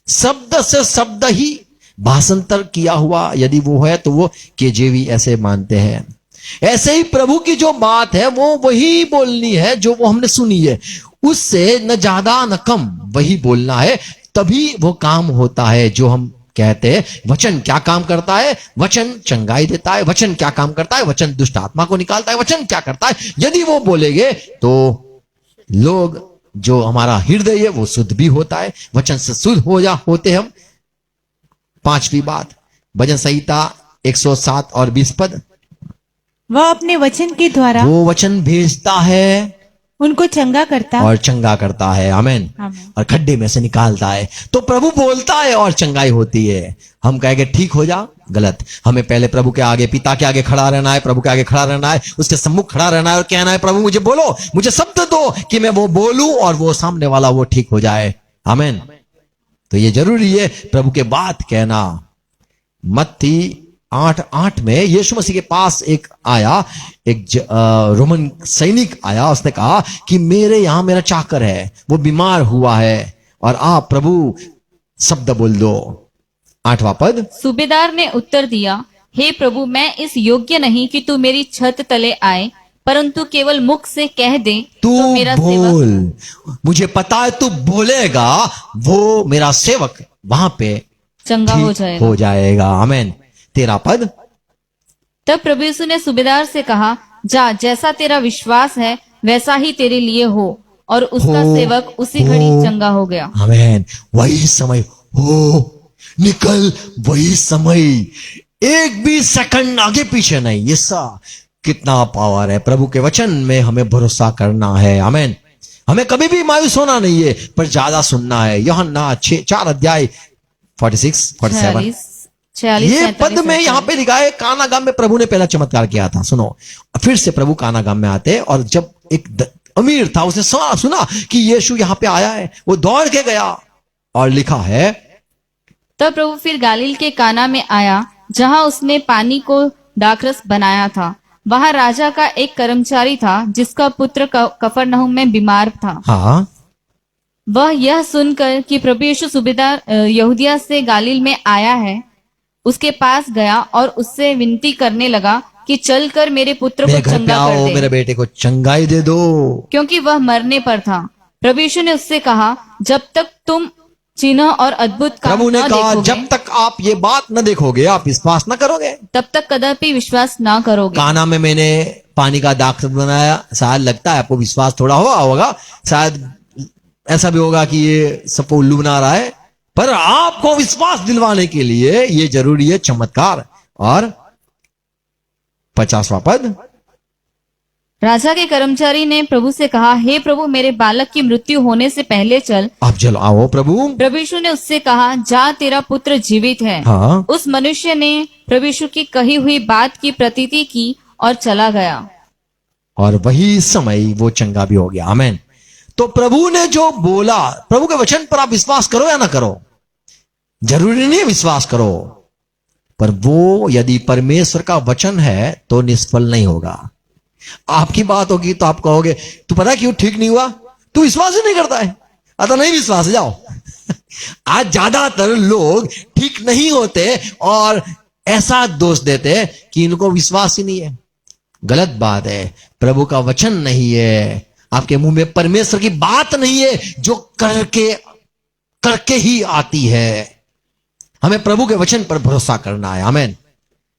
शब्द से शब्द ही भाषांतर किया हुआ यदि वो है तो वो केजेवी ऐसे मानते हैं। ऐसे ही प्रभु की जो बात है वो वही बोलनी है जो वो हमने सुनी है, उससे न ज्यादा न कम वही बोलना है, तभी वो काम होता है जो हम कहते हैं। वचन क्या काम करता है? वचन चंगाई देता है। वचन क्या काम करता है? वचन दुष्ट आत्मा को निकालता है। वचन क्या करता है? यदि वो बोलेंगे तो लोग, जो हमारा हृदय है वो शुद्ध भी होता है। वचन से शुद्ध होते हम, 5वीं बात, भजन संहिता 107 और 20 पद, वह अपने वचन के द्वारा वो वचन भेजता है उनको चंगा करता और चंगा करता है। आमेन। आमीन। और खड्डे में से निकालता है। तो प्रभु बोलता है और चंगाई होती है। हम कहेंगे ठीक हो जा, गलत। हमें पहले प्रभु के आगे, पिता के आगे खड़ा रहना है, प्रभु के आगे खड़ा रहना है, उसके सम्मुख खड़ा रहना है और कहना है प्रभु मुझे बोलो, मुझे शब्द दो कि मैं वो बोलूं और वो सामने वाला वो ठीक हो जाए। आमेन। तो ये जरूरी है प्रभु के बात कहना। मत्ती 8:8 में यीशु मसीह के पास एक आया, एक रोमन सैनिक आया, उसने कहा कि मेरे यहां मेरा चाकर है, वो बीमार हुआ है और आप प्रभु शब्द बोल दो। 8वां पद, सूबेदार ने उत्तर दिया, हे प्रभु, मैं इस योग्य नहीं कि तू मेरी छत तले आए, परंतु केवल मुख से कह दे तू तो मेरा सेवक बोल, मुझे पता है तू बोलेगा, वो मेरा सेवक वहां पे चंगा हो ठीक जाएगा। हो जाएगा। आमेन। 13 पद, तब प्रभु यीशु ने सूबेदार से कहा, जा, जैसा तेरा विश्वास है वैसा ही तेरे लिए हो, और उसका हो, सेवक उसी घड़ी चंगा हो गया। आमेन। वही समय हो, निकल, वही समय, एक भी सेकंड आगे पीछे नहीं। ये सा कितना पावर है। प्रभु के वचन में हमें भरोसा करना है। आमेन। हमें कभी भी मायूस होना नहीं है, पर ज्यादा सुनना है। यूहन्ना 4 अध्याय 46, 47 46, ये 47, पद में यहां पे लिखा है, कानागाम में प्रभु ने पहला चमत्कार किया था। सुनो, फिर से प्रभु कानागाम में आते, और जब एक अमीर था उसने सुना कि यीशु यहां पे आया है, वो दौड़ के गया और लिखा है, तब प्रभु फिर गालील के काना में आया, जहां उसने पानी को दाखरस बनाया था। वहां राजा का एक कर्मचारी था जिसका पुत्र कफरनहूम में बीमार था। हाँ, वह यह सुनकर कि प्रभु यीशु सूबेदार यहूदिया से गालील में आया है, उसके पास गया और उससे विनती करने लगा कि चलकर मेरे पुत्र मेरे को घर पे चंगा आओ, कर दे, मेरे बेटे को चंगाई दे दो। क्योंकि वह मरने पर था। प्रभु यीशु ने उससे कहा, जब तक तुम चिन्ह और अद्भुत काम प्रभु ने न कहा, देखोगे, जब तक आप ये बात न देखोगे, आप विश्वास न करोगे। तब तक कदापि विश्वास ना करोगे। काना में मैंने पानी का दाखरस बनाया, शायद लगता है आपको विश्वास थोड़ा हुआ होगा, शायद ऐसा भी होगा कि ये सबको उल्लू बना रहा है, पर आपको विश्वास दिलवाने के लिए ये जरूरी है चमत्कार। और 50वां पद, राजा के कर्मचारी ने प्रभु से कहा, हे प्रभु, मेरे बालक की मृत्यु होने से पहले चल। आप चलो आओ प्रभु। प्रभु यीशु ने उससे कहा, जा, तेरा पुत्र जीवित है। हाँ, उस मनुष्य ने प्रभु यीशु की कही हुई बात की प्रतीति की और चला गया। और वही समय वो चंगा भी हो गया। आमेन। तो प्रभु ने जो बोला, प्रभु के वचन पर आप विश्वास करो या ना करो, जरूरी नहीं विश्वास करो, पर वो यदि परमेश्वर का वचन है तो निष्फल नहीं होगा। आपकी बात होगी तो आप कहोगे, तू पता क्यों ठीक नहीं हुआ, तू विश्वास ही नहीं करता है, अतः नहीं विश्वास, जाओ। आज ज्यादातर लोग ठीक नहीं होते और ऐसा दोष देते कि इनको विश्वास ही नहीं है। गलत बात है। प्रभु का वचन नहीं है, आपके मुंह में परमेश्वर की बात नहीं है जो करके ही आती है। हमें प्रभु के वचन पर भरोसा करना है। आमेन।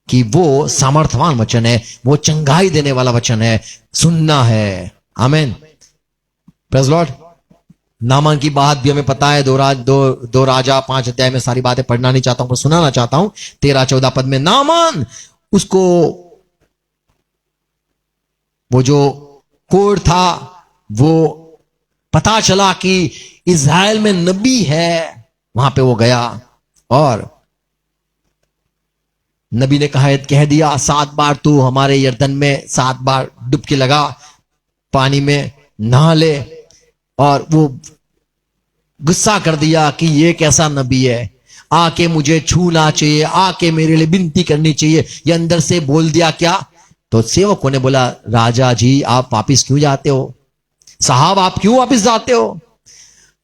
कि वो सामर्थ्यवान वचन है, वो चंगाई देने वाला वचन है, सुनना है। आमेन। Praise Lord. नामान की बात भी हमें पता है, दो राजा 5 अध्याय में सारी बातें पढ़ना नहीं चाहता हूं, पर सुनाना चाहता हूं। 13-14 पद में नामान, उसको वो जो कोढ़ था, वो पता चला कि इज़राइल में नबी है, वहां पे वो गया और नबी ने कह दिया, 7 बार तू हमारे यरदन में 7 बार डुबकी लगा, पानी में नहा ले। और वो गुस्सा कर दिया कि ये कैसा नबी है, आके मुझे छूना चाहिए, आके मेरे लिए विनती करनी चाहिए। ये अंदर से बोल दिया क्या? तो सेवकों ने बोला, राजा जी आप वापिस क्यों जाते हो, साहब आप क्यों वापिस जाते हो?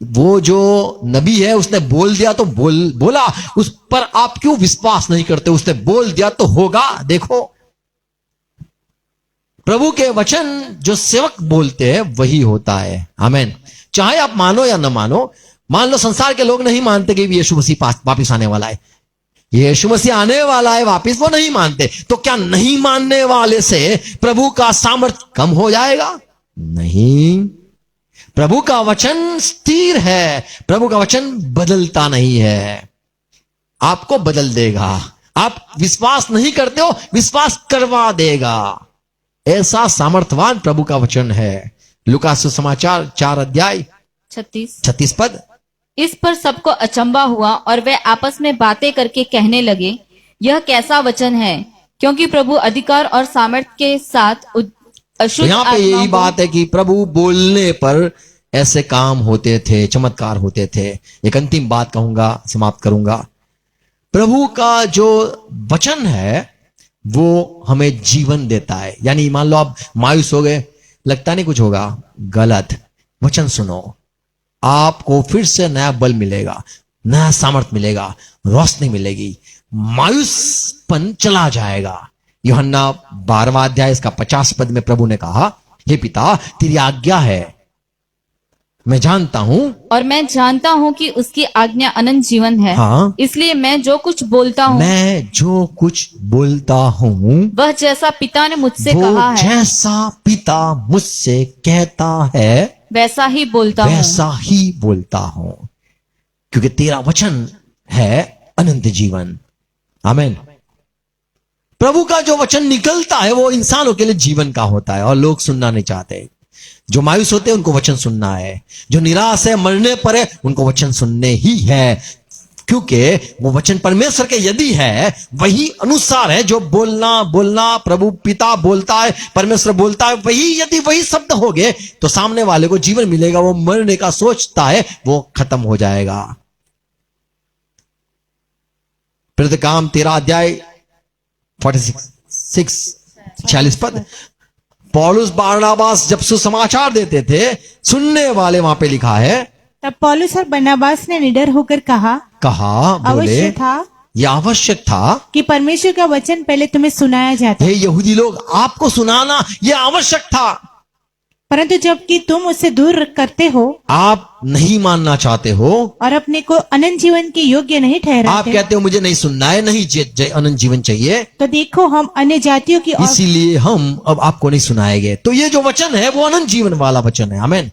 वो जो नबी है उसने बोल दिया तो बोला, उस पर आप क्यों विश्वास नहीं करते? उसने बोल दिया तो होगा। देखो, प्रभु के वचन जो सेवक बोलते हैं वही होता है। आमेन। चाहे आप मानो या न मानो, मान लो संसार के लोग नहीं मानते कि यीशु मसीह वापिस आने वाला है, यीशु मसीह आने वाला है वापिस, वो नहीं मानते, तो क्या नहीं मानने वाले से प्रभु का सामर्थ्य कम हो जाएगा? नहीं। प्रभु का वचन स्थिर है, प्रभु का वचन बदलता नहीं है। आपको बदल देगा। आप विश्वास नहीं करते हो, विश्वास करवा देगा। ऐसा सामर्थ्यवान प्रभु का वचन है। लूका सुसमाचार 4 अध्याय 36 पद। इस पर सबको अचंबा हुआ और वे आपस में बातें करके कहने लगे, यह कैसा वचन है, क्योंकि प्रभु अधिकार और सामर्थ्य के साथ तो अशुद्ध यहां पे यही आत्माओं को बात है कि प्रभु बोलने पर ऐसे काम होते थे, चमत्कार होते थे। एक अंतिम बात कहूंगा, समाप्त करूंगा। प्रभु का जो वचन है वो हमें जीवन देता है। यानी मान लो आप मायूस हो गए, लगता नहीं कुछ होगा, गलत। वचन सुनो, आपको फिर से नया बल मिलेगा, नया सामर्थ्य मिलेगा, रोशनी मिलेगी, मायूसपन चला जाएगा। यूहन्ना 12वां अध्याय इसका 50 पद में प्रभु ने कहा, हे पिता तेरी आज्ञा है, मैं जानता हूं, और मैं जानता हूँ कि उसकी आज्ञा अनंत जीवन है। हाँ, इसलिए मैं जो कुछ बोलता हूँ मैं जो कुछ बोलता हूं वह जैसा पिता ने मुझसे वो कहा है जैसा पिता मुझसे कहता है वैसा ही बोलता हूँ। वैसा ही बोलता हूं, क्योंकि तेरा वचन है अनंत जीवन। आमीन। प्रभु का जो वचन निकलता है वो इंसानों के लिए जीवन का होता है, और लोग सुनना नहीं चाहते। जो मायूस होते हैं उनको वचन सुनना है, जो निराश है, मरने पर है, उनको वचन सुनने ही है, क्योंकि वो वचन परमेश्वर के यदि है वही अनुसार है। जो बोलना प्रभु पिता बोलता है, परमेश्वर बोलता है, वही शब्द हो गए तो सामने वाले को जीवन मिलेगा। वो मरने का सोचता है वो खत्म हो जाएगा। प्रेरितकाम 13 अध्याय 46 पद। पौलुस बारनाबास जब सुसमाचार देते थे, सुनने वाले, वहां पे लिखा है, तब पौलुस और बरनबास ने निडर होकर कहा, बोले, अवश्य था यह आवश्यक था कि परमेश्वर का वचन पहले तुम्हें सुनाया जाता, हे यहूदी लोग, आपको सुनाना यह आवश्यक था, परंतु जबकि तुम उससे दूर करते हो आप नहीं मानना चाहते हो। और अपने को अनंत जीवन के योग्य नहीं आप ठहराते, कहते हो मुझे नहीं सुनना है, नहीं अनंत जीवन चाहिए, तो देखो हम अन्य जातियों की ओर इसीलिए हम अब आपको नहीं सुनाएंगे। तो ये जो वचन है वो अनंत जीवन वाला वचन है। आमीन।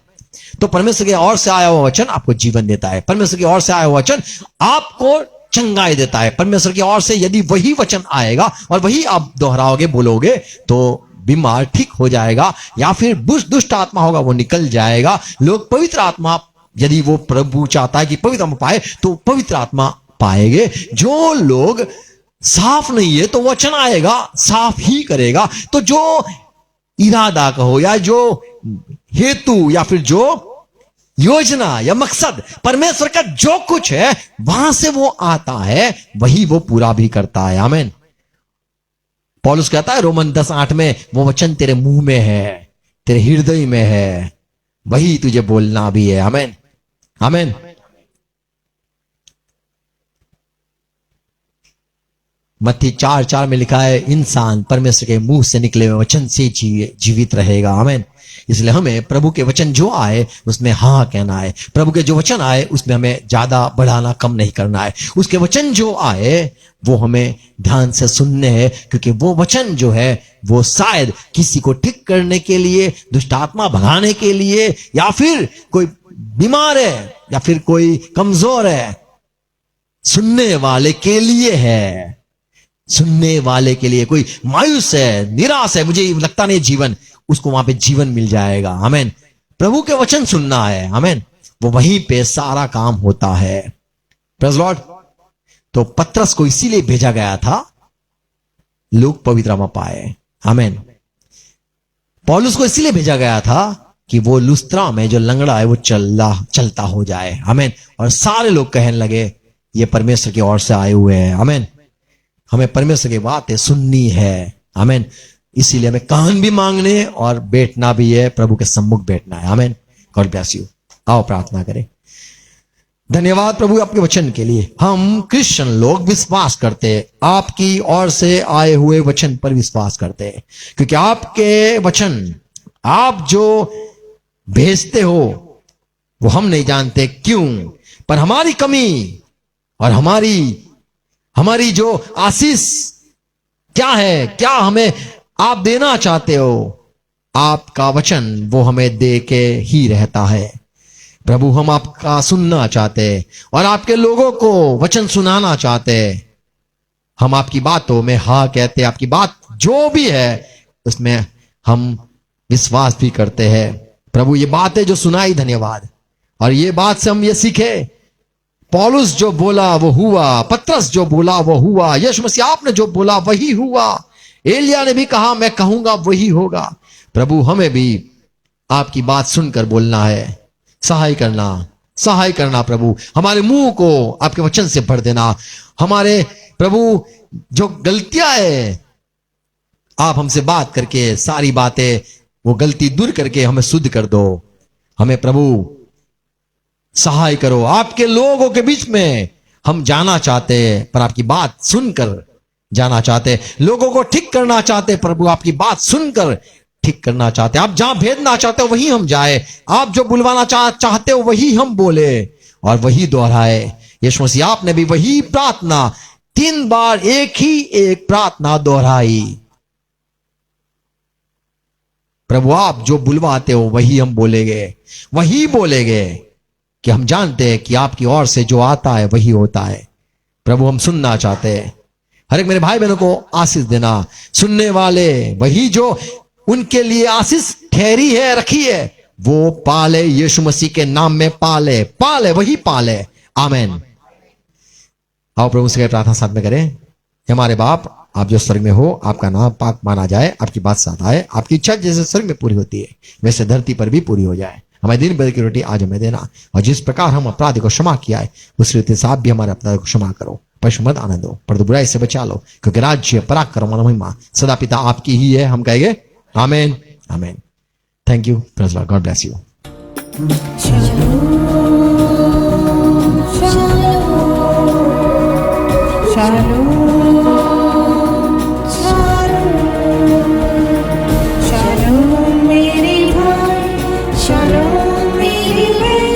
तो परमेश्वर की ओर से आया हुआ वचन आपको जीवन देता है। परमेश्वर की ओर से आया हुआ वचन आपको चंगाई देता है। परमेश्वर की ओर से यदि वही वचन आएगा और वही आप दोहराओगे, बोलोगे, तो बीमार ठीक हो जाएगा, या फिर दुष्ट आत्मा होगा वो निकल जाएगा। लोग पवित्र आत्मा, यदि वो प्रभु चाहता है कि पवित्र आत्मा पाए तो पवित्र आत्मा पाएंगे। जो लोग साफ नहीं है तो वचन आएगा, साफ ही करेगा। तो जो इरादा कहो, या जो हेतु, या फिर जो योजना या मकसद परमेश्वर का जो कुछ है वहां से वो आता है, वही वो पूरा भी करता है। आमीन। पौलुस कहता है रोमन 10:8 में, वो वचन तेरे मुंह में है, तेरे हृदय में है, वही तुझे बोलना भी है। आमीन। आमीन। मत्ती 4:4 में लिखा है, इंसान परमेश्वर के मुंह से निकले हुए वचन से जीवित रहेगा। आमीन। इसलिए हमें प्रभु के वचन जो आए उसमें हाँ कहना है। प्रभु के जो वचन आए उसमें हमें ज्यादा बढ़ाना, कम नहीं करना है। उसके वचन जो आए वो हमें ध्यान से सुनने हैं, क्योंकि वो वचन जो है वो शायद किसी को ठीक करने के लिए, दुष्ट आत्मा भगाने के लिए, या फिर कोई बीमार है, या फिर कोई कमजोर है, सुनने वाले के लिए है। सुनने वाले के लिए, कोई मायूस है, निराश है, मुझे लगता नहीं जीवन, उसको वहां पे जीवन मिल जाएगा। आमीन। प्रभु के वचन सुनना है। आमीन। वो वहीं पे सारा काम होता है। Praise Lord. तो पतरस को इसीलिए भेजा गया था लोग पवित्र आत्मा पाए। आमीन। पौलुस को इसीलिए भेजा गया था कि वो लुस्त्रा में जो लंगड़ा है वो चलता हो जाए। आमीन। और सारे लोग कहने लगे ये परमेश्वर की ओर से आए हुए हैं। आमीन। हमें परमेश्वर की बातें सुननी है। आमीन। इसीलिए हमें कान भी मांगने और बैठना भी है, प्रभु के सम्मुख बैठना है। आमीन। God bless you. आओ प्रार्थना करें। धन्यवाद प्रभु आपके वचन के लिए। हम क्रिश्चियन लोग विश्वास करते हैं, आपकी ओर से आए हुए वचन पर विश्वास करते हैं, क्योंकि आपके वचन आप जो भेजते हो वो हम नहीं जानते क्यों, पर हमारी कमी और हमारी जो आशीष क्या है, क्या हमें आप देना चाहते हो, आपका वचन वो हमें दे के ही रहता है। प्रभु हम आपका सुनना चाहते हैं और आपके लोगों को वचन सुनाना चाहते हैं। हम आपकी बातों में हाँ कहते हैं, आपकी बात जो भी है उसमें हम विश्वास भी करते हैं। प्रभु ये बातें जो सुनाई, धन्यवाद। और ये बात से हम ये सीखे, पौलुस जो बोला वो हुआ, पतरस जो बोला वो हुआ, यीशु मसीह आपने जो बोला वही हुआ, एलिया ने भी कहा मैं कहूंगा वही होगा। प्रभु हमें भी आपकी बात सुनकर बोलना है, सहाय करना प्रभु। हमारे मुंह को आपके वचन से भर देना। हमारे प्रभु जो गलतियां है, आप हमसे बात करके सारी बातें वो गलती दूर करके हमें शुद्ध कर दो। हमें प्रभु सहाय करो। आपके लोगों के बीच में हम जाना चाहते हैं, पर आपकी बात सुनकर जाना चाहते हैं। लोगों को ठीक करना चाहते हैं, प्रभु आपकी बात सुनकर ठीक करना चाहते हैं। आप जहां भेजना चाहते हो वहीं हम जाए, आप जो बुलवाना चाहते हो वही हम बोले और वही दोहराए। यीशु मसीह आपने भी वही प्रार्थना 3 बार एक प्रार्थना दोहराई। प्रभु आप जो बुलवाते हो वही हम बोलेंगे कि हम जानते हैं कि आपकी ओर से जो आता है वही होता है। प्रभु हम सुनना चाहते हैं। हर एक मेरे भाई बहनों को आशीष देना। सुनने वाले वही जो उनके लिए आशीष ठहरी है, रखी है, वो पाले, यीशु मसीह के नाम में पाले वही पाले। आमीन। आओ प्रभु से प्रार्थना साथ में करें। हमारे बाप आप जो स्वर्ग में हो, आपका नाम पाक माना जाए, आपकी बात साथ आए, आपकी इच्छा जैसे स्वर्ग में पूरी होती है वैसे धरती पर भी पूरी हो जाए। हमें दिन भर की रोटी आज हमें देना, और जिस प्रकार हम अपराधी को क्षमा किया है उस रीति से आप भी हमारे अपराधी को क्षमा करो। पशु मत आने दो, पर बुराई से बचा लो, क्योंकि राज्य, पराक्रम और महिमा सदा पिता आपकी ही है। हम कहेंगे आमीन, आमीन। Thank you, praise the Lord, God bless you. Shalom, मेरे भाई, shalom, मेरी बहन।